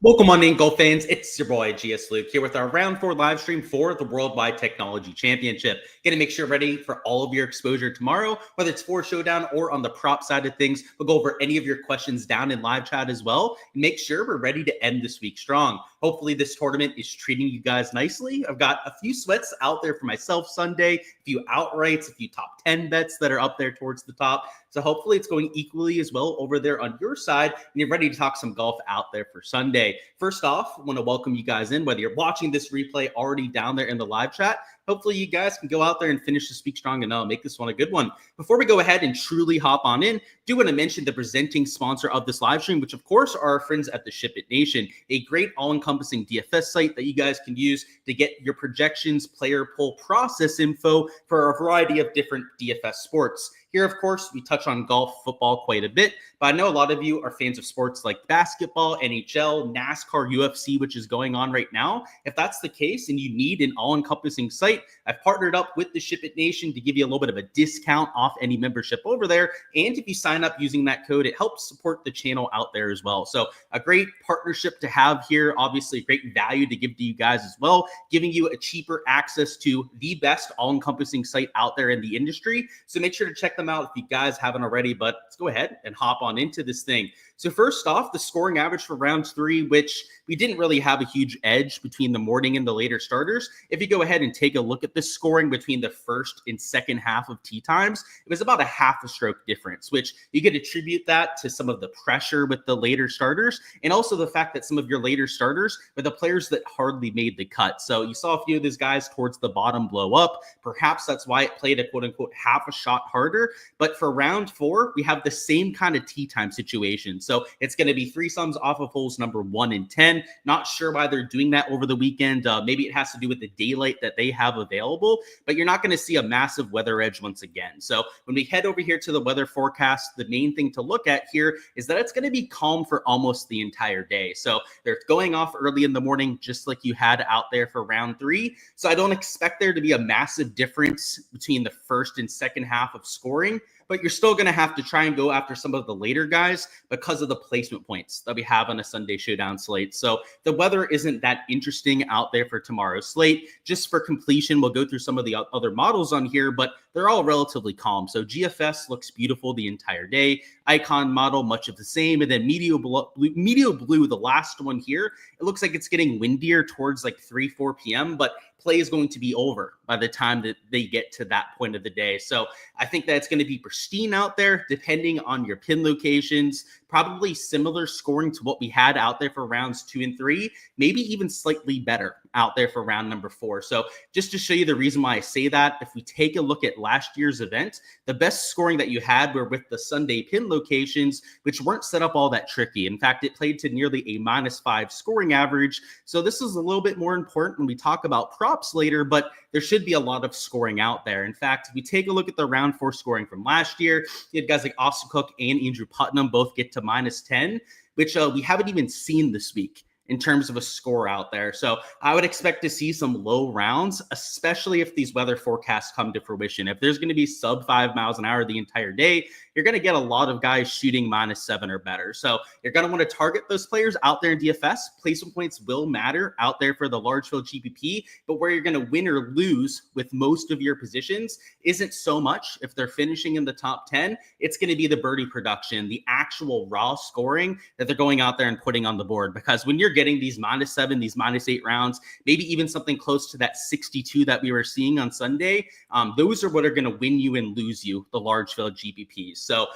Welcome on in, golf fans. It's your boy Gsluke here with our round 4 live stream for the Worldwide Technology Championship. Gonna make sure ready for all of your exposure tomorrow, whether it's for Showdown or on the prop side of things. We'll go over any of your questions down in live chat as well, and make sure we're ready to end this week strong. Hopefully this tournament is treating you guys nicely. I've got a few sweats out there for myself Sunday, a few outrights, a few top 10 bets that are up there towards the top. So hopefully it's going equally as well over there on your side, and you're ready to talk some golf out there for Sunday. First off, I want to welcome you guys in, whether you're watching this replay already down there in the live chat. Hopefully you guys can go out there and finish this week strong and make this one a good one. Before we go ahead and truly hop on in, do want to mention the presenting sponsor of this live stream, which of course are our friends at the Ship It Nation, a great all-encompassing DFS site that you guys can use to get your projections, player poll process info for a variety of different DFS sports. Here, of course, we touch on golf, football quite a bit, but I know a lot of you are fans of sports like basketball, NHL, NASCAR, UFC, which is going on right now. If that's the case and you need an all-encompassing site, I've partnered up with the Ship It Nation to give you a little bit of a discount off any membership over there. And if you sign up using that code, it helps support the channel out there as well. So a great partnership to have here, obviously great value to give to you guys as well, giving you a cheaper access to the best all-encompassing site out there in the industry. So make sure to check them out if you guys haven't already, but let's go ahead and hop on into this thing. So first off, the scoring average for round 3, which we didn't really have a huge edge between the morning and the later starters. If you go ahead and take a look at the scoring between the first and second half of tee times, it was about a half a stroke difference, which you could attribute that to some of the pressure with the later starters, and also the fact that some of your later starters were the players that hardly made the cut. So you saw a few of these guys towards the bottom blow up. Perhaps that's why it played a quote unquote half a shot harder. But for round 4, we have the same kind of tee time situation. So it's going to be 3 sums off of holes number 1 and 10. Not sure why they're doing that over the weekend. Maybe it has to do with the daylight that they have available, but you're not going to see a massive weather edge once again. So when we head over here to the weather forecast, the main thing to look at here is that it's going to be calm for almost the entire day. So they're going off early in the morning, just like you had out there for round 3. So I don't expect there to be a massive difference between the first and second half of scoring, but you're still going to have to try and go after some of the later guys because of the placement points that we have on a Sunday Showdown slate. So the weather isn't that interesting out there for tomorrow's slate. Just for completion, we'll go through some of the other models on here, but they're all relatively calm. So GFS looks beautiful the entire day. Icon model, much of the same. And then Medio Blue, the last one here, it looks like it's getting windier towards like 3-4 p.m., but play is going to be over by the time that they get to that point of the day. So I think that it's going to be pristine out there, depending on your pin locations, probably similar scoring to what we had out there for rounds 2 and 3, maybe even slightly better out there for round number 4. So just to show you the reason why I say that, if we take a look at last year's event, the best scoring that you had were with the Sunday pin locations, which weren't set up all that tricky. In fact, it played to nearly a -5 scoring average. So this is a little bit more important when we talk about props later, but there should be a lot of scoring out there. In fact, if we take a look at the round 4 scoring from last year, you had guys like Austin Cook and Andrew Putnam both get to -10, which we haven't even seen this week in terms of a score out there. So I would expect to see some low rounds, especially if these weather forecasts come to fruition. If there's going to be sub 5 miles an hour the entire day, you're going to get a lot of guys shooting -7 or better. So you're going to want to target those players out there in DFS. Placement points will matter out there for the large field GPP, but where you're going to win or lose with most of your positions isn't so much if they're finishing in the top 10. It's going to be the birdie production, the actual raw scoring that they're going out there and putting on the board. Because when you're getting these -7, these -8 rounds, maybe even something close to that 62 that we were seeing on Sunday, those are what are going to win you and lose you, the large field GPPs. So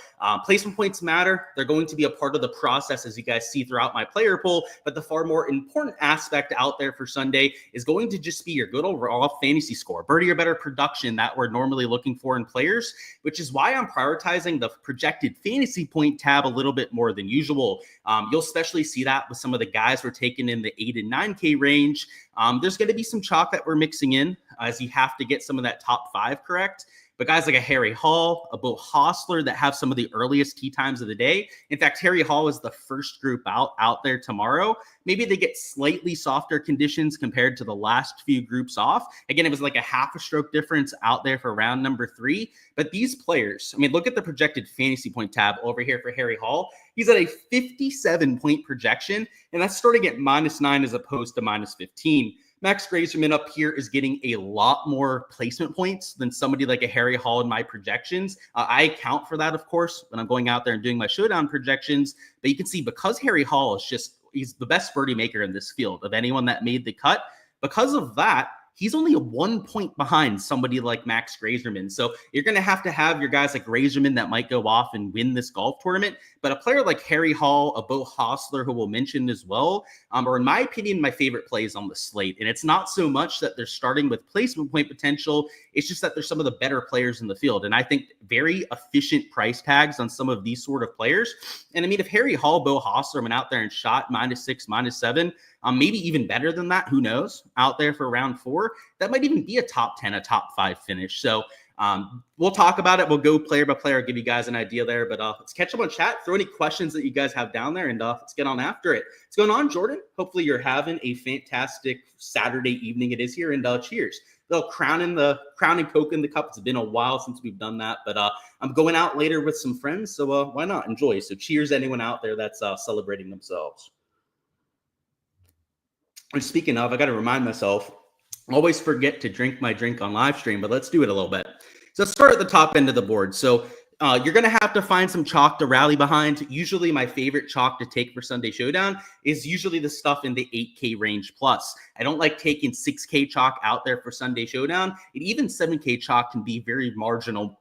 placement points matter. They're going to be a part of the process, as you guys see throughout my player pool. But the far more important aspect out there for Sunday is going to just be your good overall fantasy score, birdie or better production that we're normally looking for in players, which is why I'm prioritizing the projected fantasy point tab a little bit more than usual. You'll especially see that with some of the guys we're taking in the 8 and 9K range. There's going to be some chalk that we're mixing in as you have to get some of that top 5 correct. But guys like a Harry Hall, a Bo Hostler that have some of the earliest tee times of the day. In fact, Harry Hall is the first group out there tomorrow. Maybe they get slightly softer conditions compared to the last few groups off. Again, it was like a half a stroke difference out there for round number 3. But these players, I mean, look at the projected fantasy point tab over here for Harry Hall. He's at a 57-point projection, and that's starting at -9 as opposed to -15. Max Grazerman up here is getting a lot more placement points than somebody like a Harry Hall in my projections. I account for that, of course, when I'm going out there and doing my showdown projections. But you can see because Harry Hall is he's the best birdie maker in this field of anyone that made the cut. Because of that, he's only 1 point behind somebody like Max Grazerman. So you're going to have your guys like Grazerman that might go off and win this golf tournament. But a player like Harry Hall, a Bo Hostler, who we'll mention as well, are in my opinion, my favorite plays on the slate. And it's not so much that they're starting with placement point potential. It's just that they're some of the better players in the field. And I think very efficient price tags on some of these sort of players. And I mean, if Harry Hall, Bo Hostler went out there and shot -6, -7, maybe even better than that, who knows, out there for round 4, that might even be a top 10, a top 5 finish. So we'll talk about it. We'll go player by player, give you guys an idea there. But let's catch up on chat. Throw any questions that you guys have down there, and let's get on after it. What's going on, Jordan? Hopefully you're having a fantastic Saturday evening. It is here, and cheers. They'll crowning Coke in the cup. It's been a while since we've done that, but I'm going out later with some friends, so why not enjoy? So cheers, anyone out there that's celebrating themselves. And speaking of, I got to remind myself, always forget to drink my drink on live stream, but let's do it a little bit. So let's start at the top end of the board. So you're going to have to find some chalk to rally behind. Usually my favorite chalk to take for Sunday Showdown is usually the stuff in the 8K range plus. I don't like taking 6K chalk out there for Sunday Showdown. And even 7K chalk can be very marginal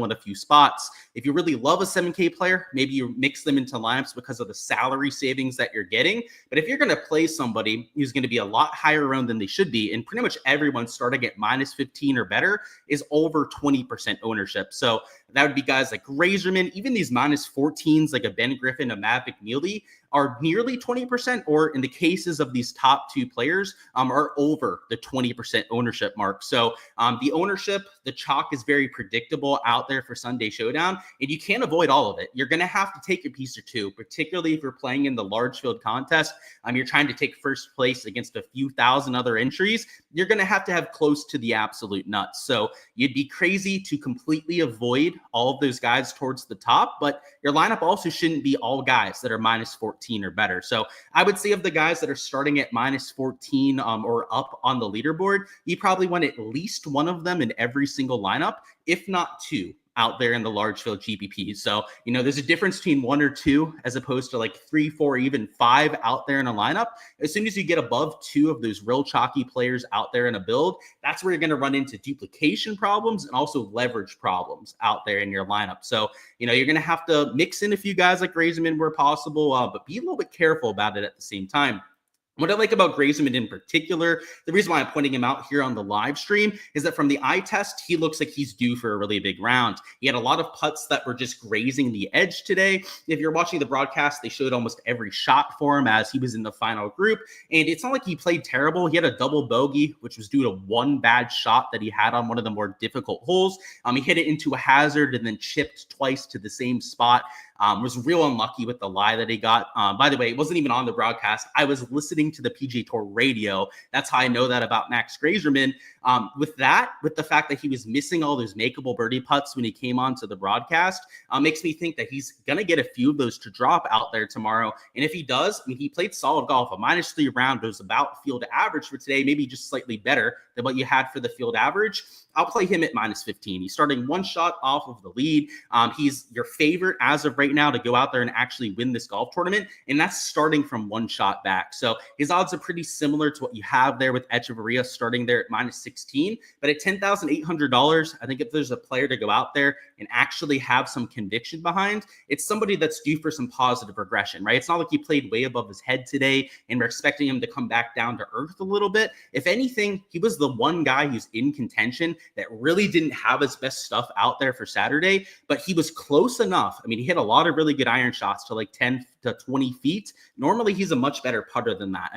in a few spots. If you really love a 7K player, maybe you mix them into lineups because of the salary savings that you're getting. But if you're going to play somebody who's going to be a lot higher owned than they should be, and pretty much everyone starting at -15 or better is over 20% ownership. So that would be guys like Grazerman, even these -14s like a Ben Griffin, a Matt McNeely are nearly 20%, or in the cases of these top 2 players, are over the 20% ownership mark. So the ownership, the chalk is very predictable out there for Sunday Showdown, and you can't avoid all of it. You're going to have to take your piece or two, particularly if you're playing in the large field contest. You're trying to take first place against a few thousand other entries. You're going to have close to the absolute nuts. So you'd be crazy to completely avoid all of those guys towards the top, but your lineup also shouldn't be all guys that are -14 or better. So I would say of the guys that are starting at -14 or up on the leaderboard, you probably want at least one of them in every single lineup, if not 2 out there in the large field GPP. So, there's a difference between 1 or 2 as opposed to like 3, 4, even 5 out there in a lineup. As soon as you get above 2 of those real chalky players out there in a build, that's where you're going to run into duplication problems and also leverage problems out there in your lineup. So, you're going to have to mix in a few guys like Grazerman where possible, but be a little bit careful about it at the same time. What I like about Grazerman in particular, the reason why I'm pointing him out here on the live stream is that from the eye test, he looks like he's due for a really big round. He had a lot of putts that were just grazing the edge today. If you're watching the broadcast, they showed almost every shot for him as he was in the final group. And it's not like he played terrible. He had a double bogey, which was due to one bad shot that he had on one of the more difficult holes. He hit it into a hazard and then chipped twice to the same spot. Was real unlucky with the lie that he got. By the way, it wasn't even on the broadcast. I was listening to the PGA Tour radio. That's how I know that about Max Grazerman. With the fact that he was missing all those makeable birdie putts when he came on to the broadcast, makes me think that he's going to get a few of those to drop out there tomorrow. And if he does, he played solid golf. A -3 round was about field average for today, maybe just slightly better than what you had for the field average. I'll play him at -15. He's starting 1 shot off of the lead. He's your favorite as of right now to go out there and actually win this golf tournament, and that's starting from 1 shot back. So his odds are pretty similar to what you have there with Echeverria starting there at -16. But at $10,800, I think if there's a player to go out there and actually have some conviction behind, it's somebody that's due for some positive regression, right? It's not like he played way above his head today and we're expecting him to come back down to earth a little bit. If anything, he was the one guy who's in contention that really didn't have his best stuff out there for Saturday, but he was close enough. He hit a lot of really good iron shots to like 10 to 20 feet. Normally, he's a much better putter than that.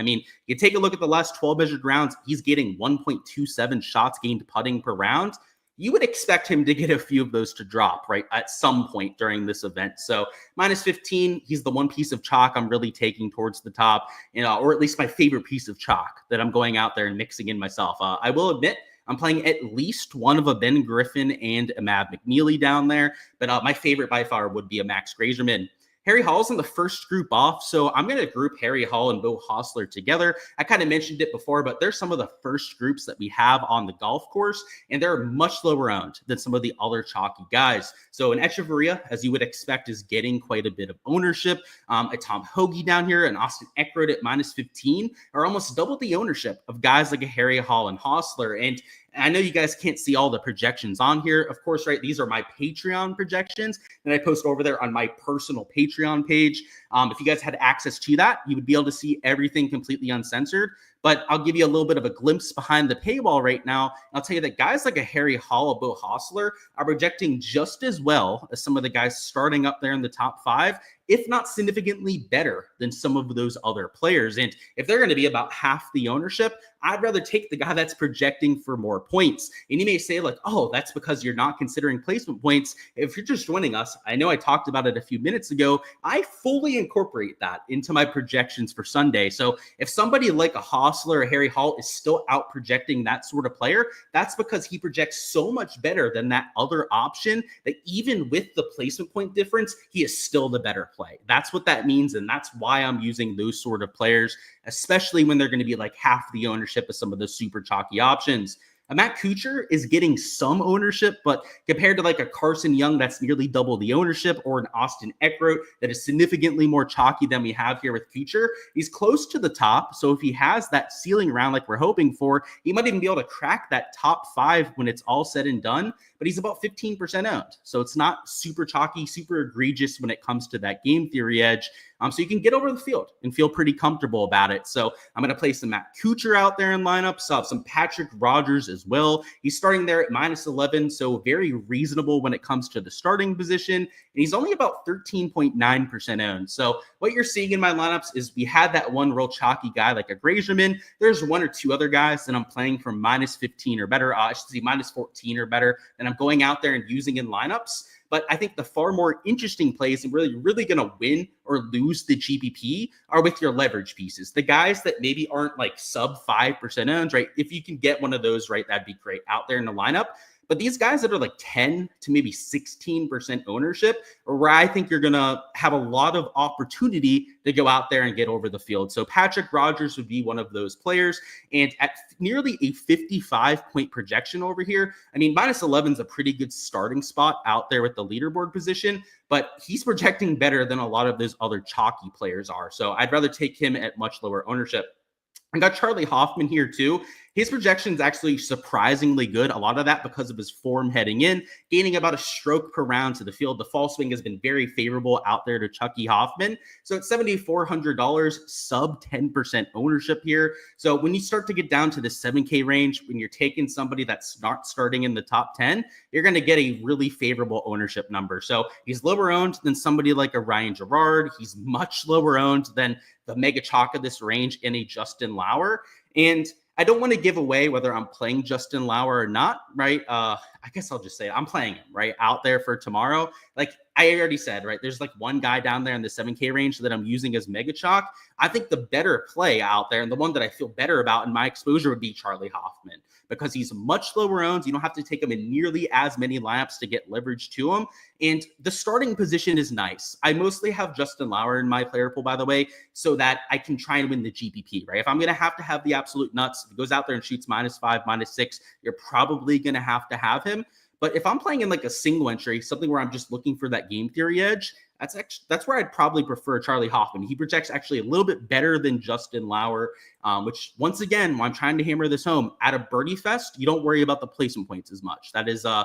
You take a look at the last 12 measured rounds, he's getting 1.27 shots gained putting per round. you would expect him to get a few of those to drop, right, at some point during this event. So minus 15, he's the one piece of chalk I'm really taking towards the top, or at least my favorite piece of chalk that I'm going out there and mixing in myself. I will admit, I'm playing at least one of a Ben Griffin and a Mab McNeely down there, but my favorite by far would be a Max Grazerman. Harry Hall's in the first group off, so I'm going to group Harry Hall and Bo Hostler together. I kind of mentioned it before, but they're some of the first groups that we have on the golf course, and they're much lower owned than some of the other chalky guys. So an Echeverria, as you would expect, is getting quite a bit of ownership. A Tom Hoagie down here, and Austin Eckroyd at minus 15 are almost double the ownership of guys like a Harry Hall and Hostler. And I know you guys can't see all the projections on here. Of course, right, these are my Patreon projections that I post over there on my personal Patreon page. If you guys had access to that, you would be able to see everything completely uncensored. But I'll give you a little bit of a glimpse behind the paywall right now. I'll tell you that guys like a Harry Hall, a Bo Hostler are projecting just as well as some of the guys starting up there in the top 5, if not significantly better than some of those other players. And if they're going to be about half the ownership, I'd rather take the guy that's projecting for more points. And you may say like, oh, that's because you're not considering placement points. If you're just joining us, I know I talked about it a few minutes ago. I fully incorporate that into my projections for Sunday. So if somebody like a Hostler or Harry Hall is still out projecting that sort of player, that's because he projects so much better than that other option that even with the placement point difference, he is still the better play. That's what that means. And that's why I'm using those sort of players, especially when they're going to be like half the ownership of some of the super chalky options. A Matt Kuchar is getting some ownership, but compared to like a Carson Young that's nearly double the ownership, or an Austin Eckroyd that is significantly more chalky than we have here with Kuchar, he's close to the top. So if he has that ceiling round like we're hoping for, he might even be able to crack that top 5 when it's all said and done. But he's about 15% owned. So it's not super chalky, super egregious when it comes to that game theory edge. So you can get over the field and feel pretty comfortable about it. So I'm going to play some Matt Kuchar out there in lineups, some Patrick Rogers as well. He's starting there at minus 11, so very reasonable when it comes to the starting position. And he's only about 13.9% owned. So what you're seeing in my lineups is we had that one real chalky guy like a Grazerman. There's one or two other guys that I'm playing from minus 15 or better. I should say minus 14 or better. And I'm going out there and using in lineups. But I think the far more interesting plays and really going to win or lose the GPP are with your leverage pieces. The guys that maybe aren't like sub 5% owned, right? If you can get one of those, right, that'd be great out there in the lineup. But these guys that are like 10 to maybe 16% ownership, or where I think you're going to have a lot of opportunity to go out there and get over the field. So Patrick Rogers would be one of those players. And at nearly a 55-point projection over here, I mean, minus 11 is a pretty good starting spot out there with the leaderboard position, but he's projecting better than a lot of those other chalky players are. So I'd rather take him at much lower ownership. I got Charlie Hoffman here too. His projection is actually surprisingly good. A lot of that because of his form heading in, gaining about a stroke per round to the field. The fall swing has been very favorable out there to Chucky Hoffman. So it's $7,400, sub 10% ownership here. So when you start to get down to the 7K range, when you're taking somebody that's not starting in the top 10, you're going to get a really favorable ownership number. So he's lower owned than somebody like a Ryan Gerard. He's much lower owned than the mega chalk of this range in a Justin Lauer. And I don't want to give away whether I'm playing Justin Lauer or not, right? I guess I'll just say it. I'm playing him, right, out there for tomorrow. Like I already said, right, there's like one guy down there in the 7K range that I'm using as mega chalk. I think the better play out there and the one that I feel better about in my exposure would be Charlie Hoffman, because he's much lower owned. You don't have to take him in nearly as many lineups to get leverage to him. And the starting position is nice. I mostly have Justin Lauer in my player pool, by the way, so that I can try and win the GPP, right? If I'm going to have the absolute nuts, if he goes out there and shoots -5, -6, you're probably going to have him. But if I'm playing in like a single entry, something where I'm just looking for that game theory edge, that's where I'd probably prefer Charlie Hoffman. He projects actually a little bit better than Justin Lauer, which once again, when I'm trying to hammer this home, at a birdie fest, you don't worry about the placement points as much. That is the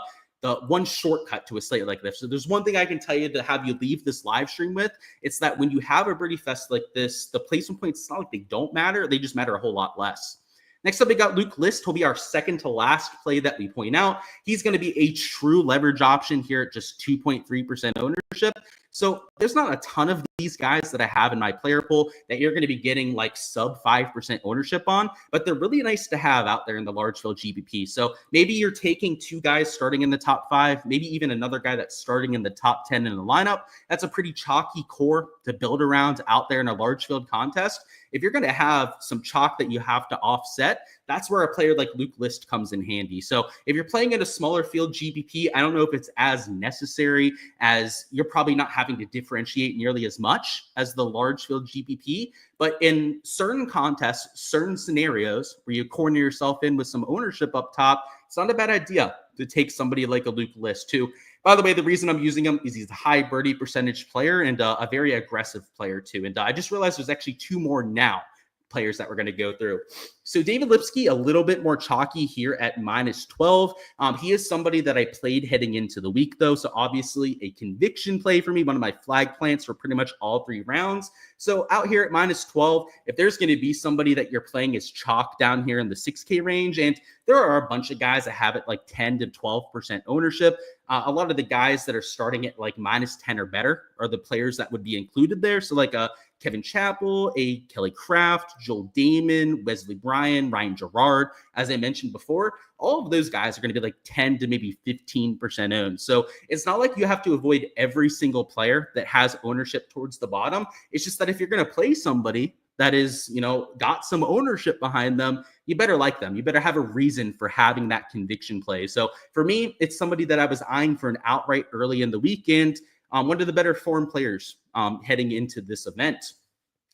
one shortcut to a slate like this. So there's one thing I can tell you to have you leave this live stream with. It's that when you have a birdie fest like this, the placement points, it's not like they don't matter. They just matter a whole lot less. Next up, we got Luke List. He'll be our second to last play that we point out. He's going to be a true leverage option here at just 2.3% ownership. So there's not a ton of these guys that I have in my player pool that you're going to be getting like sub 5% ownership on, but they're really nice to have out there in the large field GPP. So maybe you're taking 2 guys starting in the top 5, maybe even another guy that's starting in the top 10 in the lineup. That's a pretty chalky core to build around out there in a large field contest. If you're going to have some chalk that you have to offset, that's where a player like Luke List comes in handy. So if you're playing in a smaller field GPP, I don't know if it's as necessary, as you're probably not having to differentiate nearly as much as the large field GPP. But in certain contests, certain scenarios where you corner yourself in with some ownership up top, it's not a bad idea to take somebody like a Luke List too. By the way, the reason I'm using him is he's a high birdie percentage player and a very aggressive player too. And I just realized there's actually 2 more now players that we're going to go through. So David Lipsky, a little bit more chalky here at -12. He is somebody that I played heading into the week, though. So obviously a conviction play for me, one of my flag plants for pretty much all 3 rounds. So out here at -12, if there's going to be somebody that you're playing as chalk down here in the 6K range, and there are a bunch of guys that have it like 10 to 12% ownership. A lot of the guys that are starting at like -10 or better are the players that would be included there. So like Kevin Chappell, a Kelly Craft, Joel Damon, Wesley Bryan, Ryan Gerard, as I mentioned before, all of those guys are going to be like 10 to maybe 15% owned. So it's not like you have to avoid every single player that has ownership towards the bottom. It's just that if you're going to play somebody that is, got some ownership behind them, you better like them. You better have a reason for having that conviction play. So for me, it's somebody that I was eyeing for an outright early in the weekend. One of the better form players heading into this event.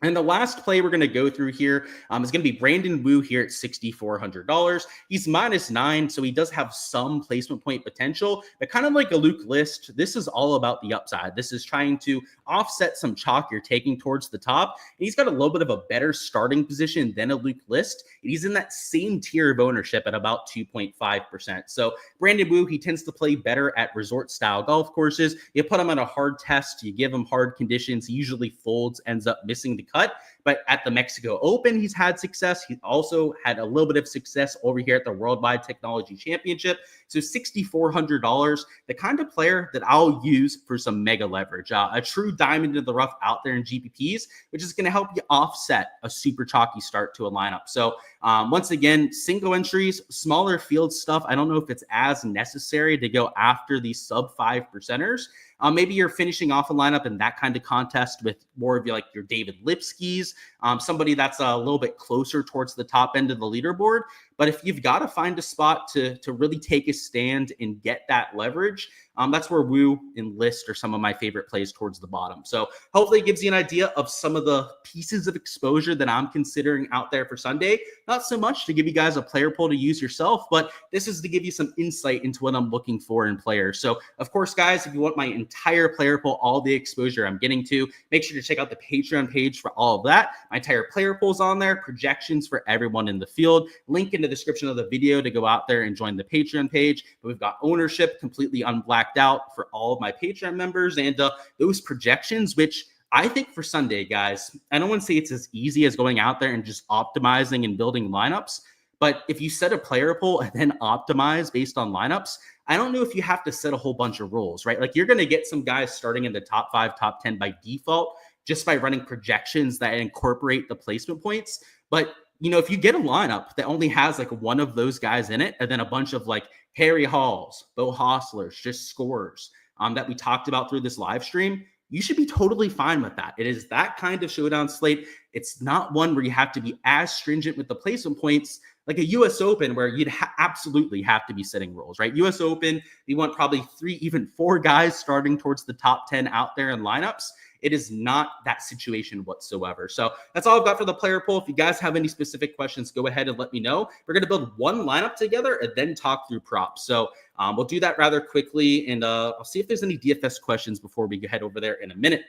And the last play we're going to go through here is going to be Brandon Wu here at $6,400. He's -9, so he does have some placement point potential, but kind of like a Luke List, this is all about the upside. This is trying to offset some chalk you're taking towards the top. And he's got a little bit of a better starting position than a Luke List. And he's in that same tier of ownership at about 2.5%. So Brandon Wu, he tends to play better at resort-style golf courses. You put him on a hard test, you give him hard conditions, he usually folds, ends up missing the cut. But at the Mexico Open, he's had success. He also had a little bit of success over here at the Worldwide Technology Championship. So $6,400, the kind of player that I'll use for some mega leverage, a true diamond in the rough out there in GPPs, which is going to help you offset a super chalky start to a lineup. So once again, single entries, smaller field stuff. I don't know if it's as necessary to go after these sub 5%ers. Maybe you're finishing off a lineup in that kind of contest with more of your David Lipskys, somebody that's a little bit closer towards the top end of the leaderboard. But if you've got to find a spot to really take a stand and get that leverage, that's where Wu and List are some of my favorite plays towards the bottom. So hopefully it gives you an idea of some of the pieces of exposure that I'm considering out there for Sunday. Not so much to give you guys a player pool to use yourself, but this is to give you some insight into what I'm looking for in players. So of course, guys, if you want my entire player pool, all the exposure I'm getting to, make sure to check out the Patreon page for all of that. My entire player pool's on there, projections for everyone in the field, link in the description of the video to go out there and join the Patreon page. But we've got ownership completely unblacked out for all of my Patreon members, and those projections, which I think for Sunday, guys, I don't want to say it's as easy as going out there and just optimizing and building lineups. But if you set a player pool and then optimize based on lineups, I don't know if you have to set a whole bunch of rules, right? Like you're going to get some guys starting in the top 5, top 10 by default, just by running projections that incorporate the placement points. But if you get a lineup that only has like one of those guys in it, and then a bunch of like Harry Halls, Bo Hostlers, just scorers that we talked about through this live stream, you should be totally fine with that. It is that kind of showdown slate. It's not one where you have to be as stringent with the placement points like a US Open where you'd absolutely have to be setting rules, right? US Open, you want probably 3, even 4 guys starting towards the top 10 out there in lineups. It is not that situation whatsoever. So that's all I've got for the player pool. If you guys have any specific questions, go ahead and let me know. We're going to build one lineup together and then talk through props. So we'll do that rather quickly, and I'll see if there's any DFS questions before we head over there in a minute.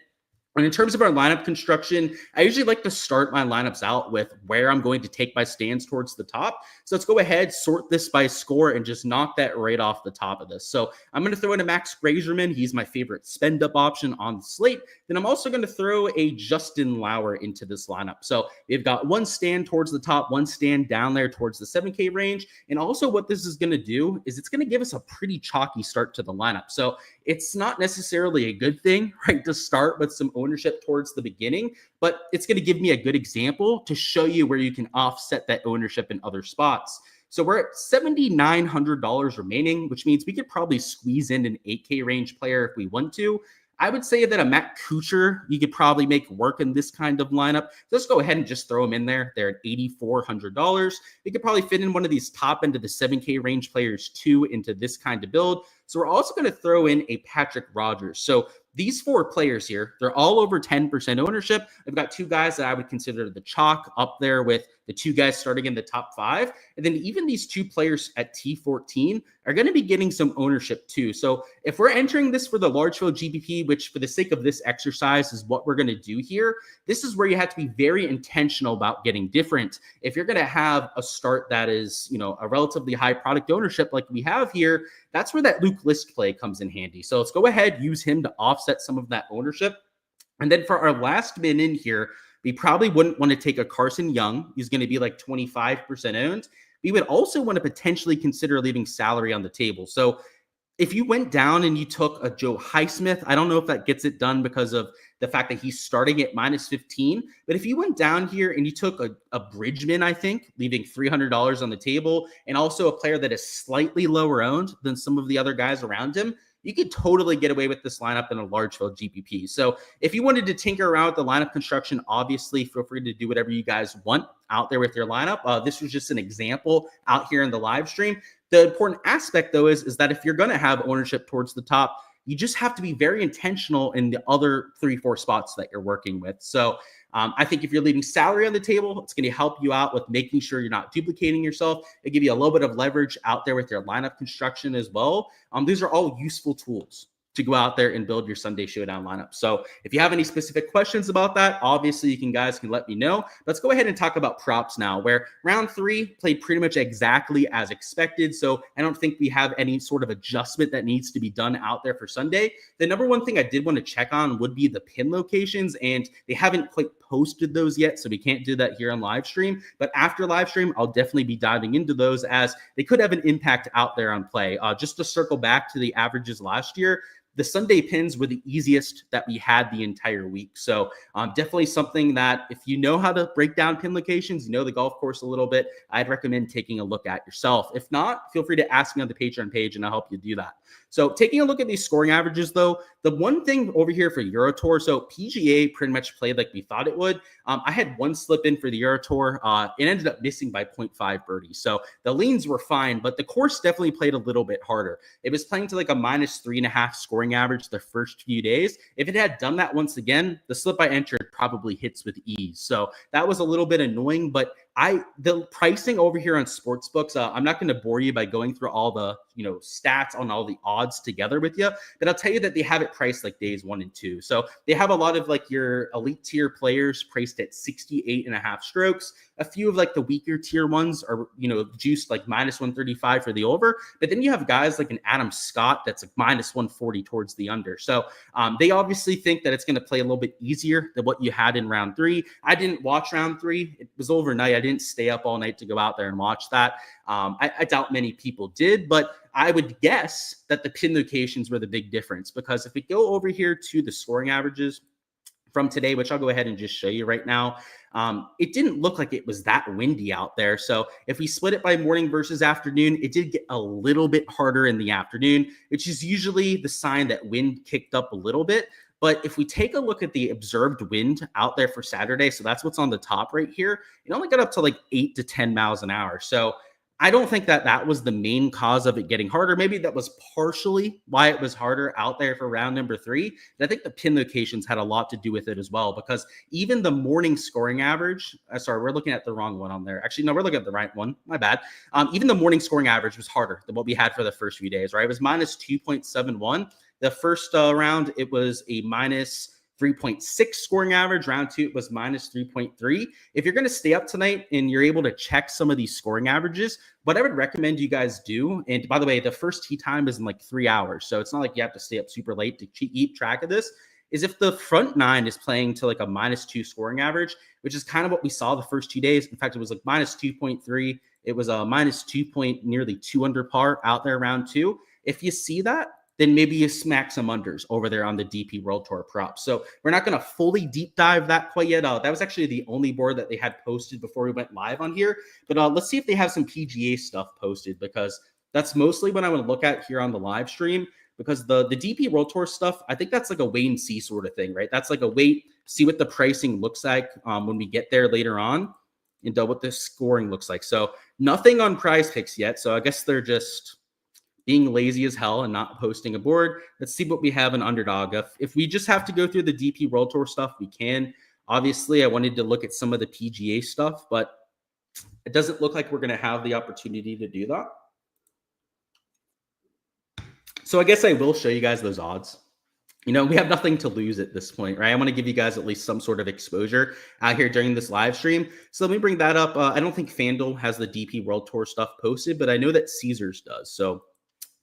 And in terms of our lineup construction, I usually like to start my lineups out with where I'm going to take my stands towards the top. So let's go ahead, sort this by score, and just knock that right off the top of this. So I'm going to throw in a Max Grazerman. He's my favorite spend-up option on the slate. Then I'm also going to throw a Justin Lauer into this lineup. So we've got one stand towards the top, one stand down there towards the 7K range. And also what this is going to do is it's going to give us a pretty chalky start to the lineup. So it's not necessarily a good thing, right, to start with some ownership towards the beginning, but it's going to give me a good example to show you where you can offset that ownership in other spots. So we're at $7,900 remaining, which means we could probably squeeze in an 8K range player if we want to. I would say that a Matt Kuchar, you could probably make work in this kind of lineup. Let's go ahead and just throw him in there. They're at $8,400. We could probably fit in one of these top end of the 7K range players too into this kind of build. So we're also going to throw in a Patrick Rogers. So these 4 players here, they're all over 10% ownership. I've got 2 guys that I would consider the chalk up there with the 2 guys starting in the top 5. And then even these 2 players at T14 are going to be getting some ownership too. So if we're entering this for the large field GPP, which for the sake of this exercise is what we're going to do here, this is where you have to be very intentional about getting different. If you're going to have a start that is, a relatively high product ownership like we have here, that's where that Luke List play comes in handy. So let's go ahead, use him to offset some of that ownership. And then for our last min in here, we probably wouldn't want to take a Carson Young. He's going to be like 25% owned. We would also want to potentially consider leaving salary on the table. So if you went down and you took a Joe Highsmith, I don't know if that gets it done because of the fact that he's starting at -15. But if you went down here and you took a Bridgman, I think, leaving $300 on the table, and also a player that is slightly lower owned than some of the other guys around him, you could totally get away with this lineup in a large field GPP. So if you wanted to tinker around with the lineup construction, obviously feel free to do whatever you guys want out there with your lineup. This was just an example out here in the live stream. The important aspect, though, is that if you're going to have ownership towards the top, you just have to be very intentional in the other 3-4 spots that you're working with. So I think if you're leaving salary on the table, it's going to help you out with making sure you're not duplicating yourself. It give you a little bit of leverage out there with your lineup construction as well. These are all useful tools to go out there and build your Sunday Showdown lineup. So if you have any specific questions about that, obviously you guys can let me know. Let's go ahead and talk about props now, where round 3 played pretty much exactly as expected. So I don't think we have any sort of adjustment that needs to be done out there for Sunday. The number one thing I did want to check on would be the pin locations, and they haven't quite posted those yet, so we can't do that here on live stream. But after live stream, I'll definitely be diving into those as they could have an impact out there on play. Just to circle back to the averages last year, the Sunday pins were the easiest that we had the entire week. So definitely something that if you know how to break down pin locations, you know the golf course a little bit, I'd recommend taking a look at yourself. If not, feel free to ask me on the Patreon page and I'll help you do that. So taking a look at these scoring averages, though, the one thing over here for Euro Tour, so PGA pretty much played like we thought it would. I had one slip in for the Euro Tour. It ended up missing by 0.5 birdies. So the leans were fine, but the course definitely played a little bit harder. It was playing to like a -3.5 scoring average the first few days. If it had done that once again, the slip I entered probably hits with ease. So that was a little bit annoying, but the pricing over here on sportsbooks, I'm not going to bore you by going through all the stats on all the odds together with you, but I'll tell you that they have it priced like days 1 and 2. So they have a lot of like your elite tier players priced at 68.5 strokes. A few of like the weaker tier ones are juiced like -135 for the over, but then you have guys like an Adam Scott that's like -140 towards the under. So they obviously think that it's going to play a little bit easier than what you had in round 3. I didn't watch round 3. It was overnight. I didn't stay up all night to go out there and watch that. I doubt many people did, but I would guess that the pin locations were the big difference, because if we go over here to the scoring averages from today, which I'll go ahead and just show you right now, it didn't look like it was that windy out there. So if we split it by morning versus afternoon, it did get a little bit harder in the afternoon, which is usually the sign that wind kicked up a little bit. But if we take a look at the observed wind out there for Saturday, so that's what's on the top right here, it only got up to like 8 to 10 miles an hour. So I don't think that that was the main cause of it getting harder. Maybe that was partially why it was harder out there for round number 3. And I think the pin locations had a lot to do with it as well, because even the morning scoring average, sorry, we're looking at the wrong one on there. Actually, no, we're looking at the right one. My bad. Even the morning scoring average was harder than what we had for the first few days, right? It was -2.71. The first round, it was a -3.6 scoring average. Round 2, it was -3.3. If you're going to stay up tonight and you're able to check some of these scoring averages, what I would recommend you guys do, and by the way, the first tee time is in like 3 hours, so it's not like you have to stay up super late to keep track of this, is if the front 9 is playing to like a -2 scoring average, which is kind of what we saw the first 2 days. In fact, it was like -2.3. It was a -2 point, nearly 2 under par out there round 2. If you see that, then maybe you smack some unders over there on the DP World Tour props. So we're not going to fully deep dive that quite yet. That was actually the only board that they had posted before we went live on here. But let's see if they have some PGA stuff posted, because that's mostly what I want to look at here on the live stream. Because the DP World Tour stuff, I think that's like a wait and see sort of thing, right? That's like a wait, see what the pricing looks like when we get there later on, and what the scoring looks like. So nothing on Prize Picks yet. So I guess they're just being lazy as hell and not posting a board. Let's see what we have in Underdog. If we just have to go through the DP World Tour stuff, we can. Obviously, I wanted to look at some of the PGA stuff, but it doesn't look like we're going to have the opportunity to do that. So I guess I will show you guys those odds. You know, we have nothing to lose at this point, right? I want to give you guys at least some sort of exposure out here during this live stream. So let me bring that up. I don't think FanDuel has the DP World Tour stuff posted, but I know that Caesars does. So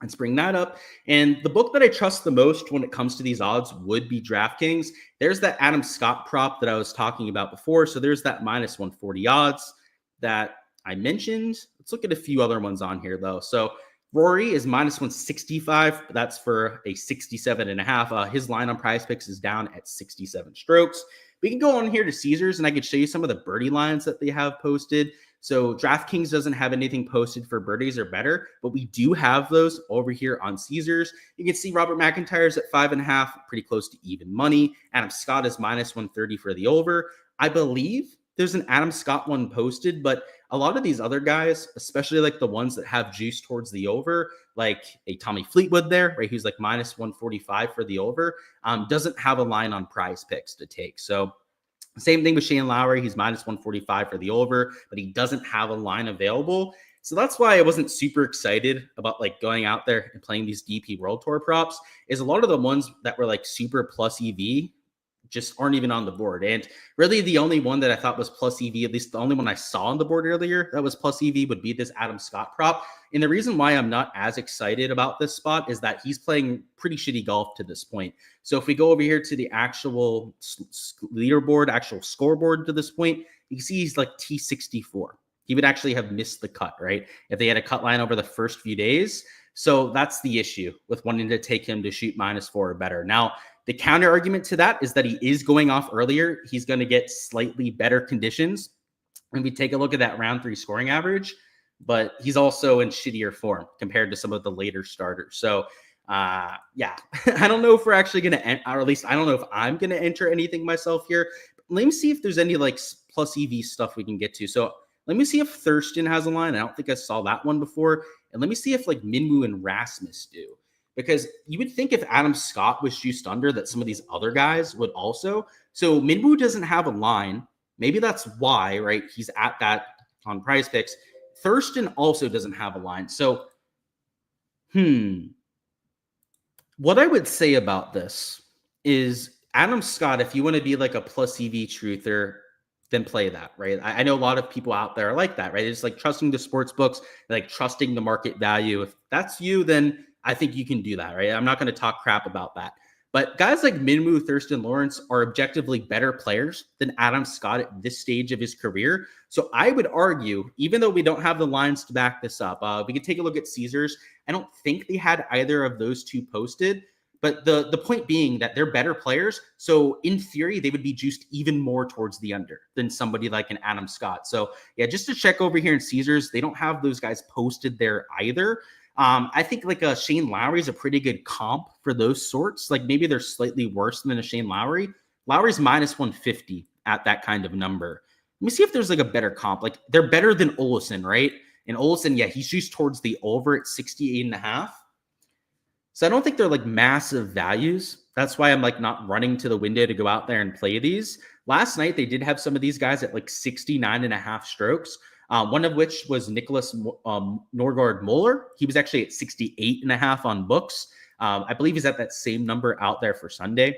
let's bring that up. And the book that I trust the most when it comes to these odds would be DraftKings. There's that Adam Scott prop that I was talking about before. So there's that minus 140 odds that I mentioned. Let's look at a few other ones on here, though. So Rory is minus 165. That's for a 67.5. His line on Prize Picks is down at 67 strokes. We can go on here to Caesars, and I could show you some of the birdie lines that they have posted. So DraftKings doesn't have anything posted for birdies or better, but we do have those over here on Caesars. You can see Robert McIntyre's at 5.5, pretty close to even money. Adam Scott is minus 130 for the over. I believe there's an Adam Scott one posted, but a lot of these other guys, especially like the ones that have juice towards the over, like a Tommy Fleetwood there, right, who's like minus 145 for the over, doesn't have a line on Prize Picks to take. So same thing with Shane Lowry. He's minus 145 for the over, but he doesn't have a line available. So that's why I wasn't super excited about like going out there and playing these DP World Tour props, is a lot of the ones that were like super plus EV just aren't even on the board. And really the only one that I thought was plus EV, at least the only one I saw on the board earlier that was plus EV, would be this Adam Scott prop. And the reason why I'm not as excited about this spot is that he's playing pretty shitty golf to this point. So if we go over here to the actual leaderboard, actual scoreboard to this point, you can see he's like T64. He would actually have missed the cut, right, if they had a cut line over the first few days. So that's the issue with wanting to take him to shoot -4 or better. Now, the counter argument to that is that he is going off earlier. He's going to get slightly better conditions when we take a look at that round 3 scoring average, but he's also in shittier form compared to some of the later starters. So yeah, I don't know if we're actually going to, or at least I don't know if I'm going to enter anything myself here. Let me see if there's any like plus EV stuff we can get to. So let me see if Thurston has a line. I don't think I saw that one before. And let me see if like Minwoo and Rasmus do. Because you would think if Adam Scott was juiced under that some of these other guys would also. So Minwoo doesn't have a line. Maybe that's why, right? He's at that on Prize Picks. Thurston also doesn't have a line. So, what I would say about this is Adam Scott, if you want to be like a plus EV truther, then play that, right? I know a lot of people out there are like that, right? It's like trusting the sports books, like trusting the market value. If that's you, then I think you can do that, right? I'm not going to talk crap about that. But guys like Minwoo, Thurston, Lawrence are objectively better players than Adam Scott at this stage of his career. So I would argue, even though we don't have the lines to back this up, we could take a look at Caesars. I don't think they had either of those two posted. But the point being that they're better players. So in theory, they would be juiced even more towards the under than somebody like an Adam Scott. So yeah, just to check over here in Caesars, they don't have those guys posted there either. I think like a Shane Lowry is a pretty good comp for those sorts. Like maybe they're slightly worse than a Shane Lowry. Lowry's minus 150 at that kind of number. Let me see if there's like a better comp. Like they're better than Olesen, right? And Olesen, yeah, he's juiced towards the over at 68.5. So I don't think they're like massive values. That's why I'm like not running to the window to go out there and play these. Last night, they did have some of these guys at like 69.5 strokes. One of which was Nicholas Norgard Moeller. He was actually at 68.5 on books. I believe he's at that same number out there for Sunday.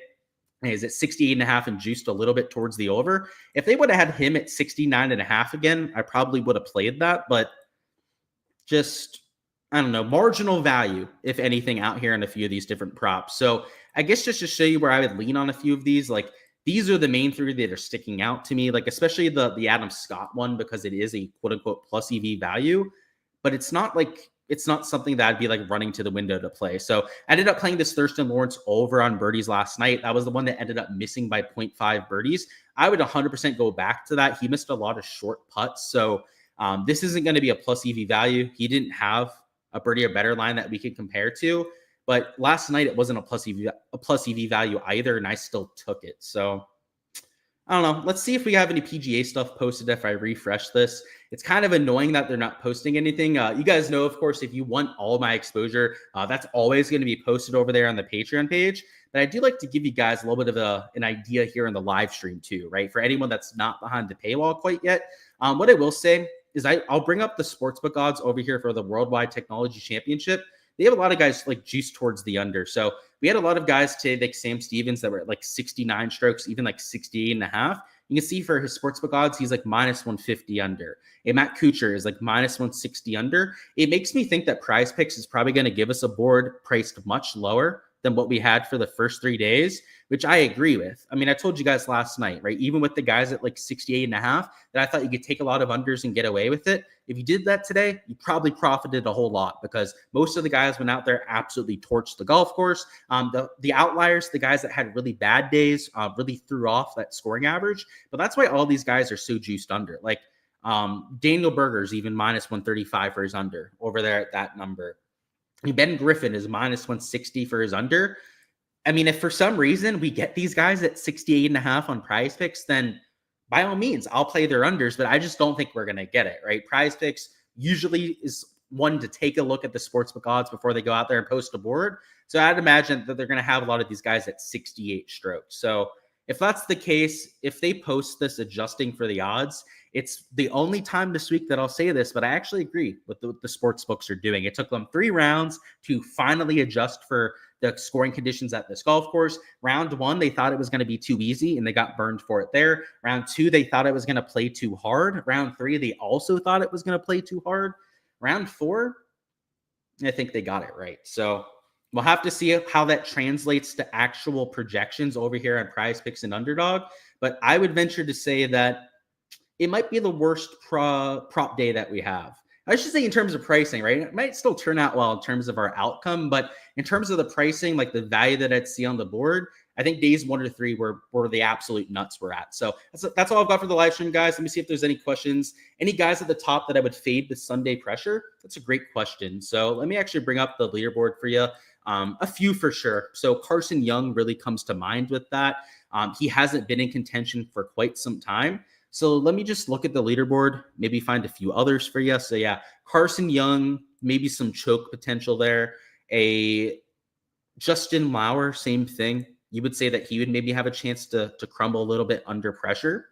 And he's at 68.5 and juiced a little bit towards the over. If they would have had him at 69.5 again, I probably would have played that. But just, I don't know, marginal value, if anything, out here in a few of these different props. So I guess just to show you where I would lean on a few of these, like these are the main three that are sticking out to me, like especially the Adam Scott one, because it is a quote unquote plus EV value, but it's not like it's not something that I'd be like running to the window to play. So I ended up playing this Thurston Lawrence over on birdies last night. That was the one that ended up missing by 0.5 birdies. I would 100% go back to that. He missed a lot of short putts. So this isn't going to be a plus EV value. He didn't have a birdie or better line that we could compare to. But last night, it wasn't a plus EV value either, and I still took it. So I don't know. Let's see if we have any PGA stuff posted if I refresh this. It's kind of annoying that they're not posting anything. You guys know, of course, if you want all my exposure, that's always going to be posted over there on the Patreon page. But I do like to give you guys a little bit of an idea here in the live stream too, right? For anyone that's not behind the paywall quite yet. What I will say is I'll bring up the sportsbook odds over here for the Worldwide Technology Championship. They have a lot of guys like juice towards the under. So we had a lot of guys today, like Sam Stevens, that were at like 69 strokes, even like 68.5. You can see for his sportsbook odds, he's like minus 150 under. And Matt Kuchar is like minus 160 under. It makes me think that Prize Picks is probably going to give us a board priced much lower than what we had for the first 3 days, which I agree with. I mean, I told you guys last night, right? Even with the guys at like 68.5, that I thought you could take a lot of unders and get away with it. If you did that today, you probably profited a whole lot because most of the guys went out there, absolutely torched the golf course. The outliers, the guys that had really bad days, really threw off that scoring average. But that's why all these guys are so juiced under. Like Daniel Berger's even minus 135 for his under over there at that number. Ben Griffin is minus 160 for his under. I mean, if for some reason we get these guys at 68.5 on Prize Picks, then by all means, I'll play their unders, but I just don't think we're going to get it, right? Prize Picks usually is one to take a look at the sportsbook odds before they go out there and post a board. So I'd imagine that they're going to have a lot of these guys at 68 strokes. So if that's the case, if they post this adjusting for the odds, it's the only time this week that I'll say this, but I actually agree with what the sports books are doing. It took them 3 rounds to finally adjust for the scoring conditions at this golf course. Round 1, they thought it was going to be too easy, and they got burned for it there. Round 2, they thought it was going to play too hard. Round 3, they also thought it was going to play too hard. Round 4, I think they got it right. So we'll have to see how that translates to actual projections over here on Prize Picks and Underdog. But I would venture to say that it might be the worst prop day that we have. I should say in terms of pricing, right? It might still turn out well in terms of our outcome, but in terms of the pricing, like the value that I'd see on the board, I think days 1 to 3 were the absolute nuts we're at. So that's all I've got for the live stream, guys. Let me see if there's any questions. Any guys at the top that I would fade with Sunday pressure? That's a great question. So let me actually bring up the leaderboard for you. A few for sure. So Carson Young really comes to mind with that. He hasn't been in contention for quite some time. So let me just look at the leaderboard, maybe find a few others for you. So yeah, Carson Young, maybe some choke potential there. A Justin Lauer, same thing. You would say that he would maybe have a chance to crumble a little bit under pressure.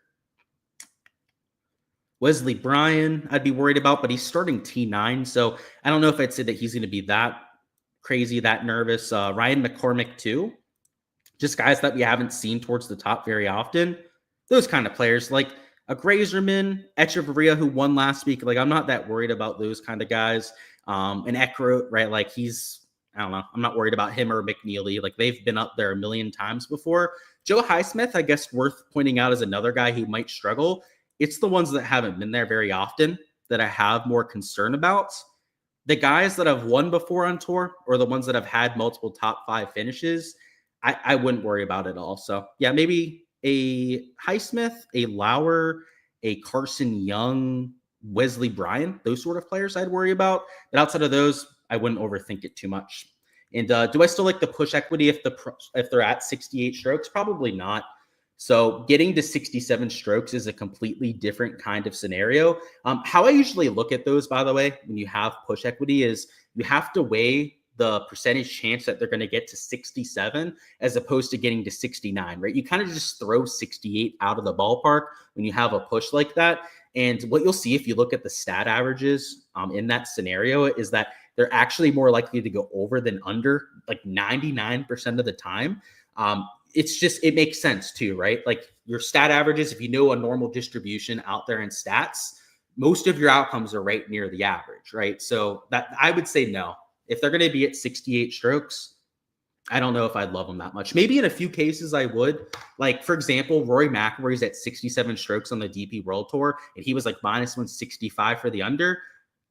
Wesley Bryan, I'd be worried about, but he's starting T9. So I don't know if I'd say that he's going to be that crazy, that nervous. Ryan McCormick too. Just guys that we haven't seen towards the top very often. Those kind of players like a Grazerman, Echeverria, who won last week. Like, I'm not that worried about those kind of guys. And Eckroat, right? Like, I don't know. I'm not worried about him or McNeely. Like, they've been up there a million times before. Joe Highsmith, I guess, worth pointing out as another guy who might struggle. It's the ones that haven't been there very often that I have more concern about. The guys that have won before on tour or the ones that have had multiple top 5 finishes, I wouldn't worry about it at all. So, yeah, maybe a Highsmith, a Lauer, a Carson Young, Wesley Bryan, those sort of players I'd worry about. But outside of those, I wouldn't overthink it too much. And do I still like the push equity if they're at 68 strokes? Probably not. So getting to 67 strokes is a completely different kind of scenario. How I usually look at those, by the way, when you have push equity is you have to weigh the percentage chance that they're going to get to 67 as opposed to getting to 69, right? You kind of just throw 68 out of the ballpark when you have a push like that. And what you'll see if you look at the stat averages in that scenario is that they're actually more likely to go over than under, like 99% of the time. It makes sense too, right? Like your stat averages, if you know a normal distribution out there in stats, most of your outcomes are right near the average, right? So that I would say no. If they're going to be at 68 strokes, I don't know if I'd love them that much. Maybe in a few cases I would. Like, for example, Rory McIlroy's at 67 strokes on the DP World Tour, and he was like minus 165 for the under.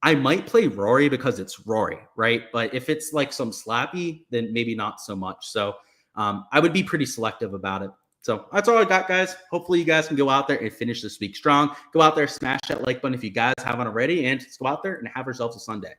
I might play Rory because it's Rory, right? But if it's like some slappy, then maybe not so much. So I would be pretty selective about it. So that's all I got, guys. Hopefully you guys can go out there and finish this week strong. Go out there, smash that like button if you guys haven't already, and just go out there and have yourselves a Sunday.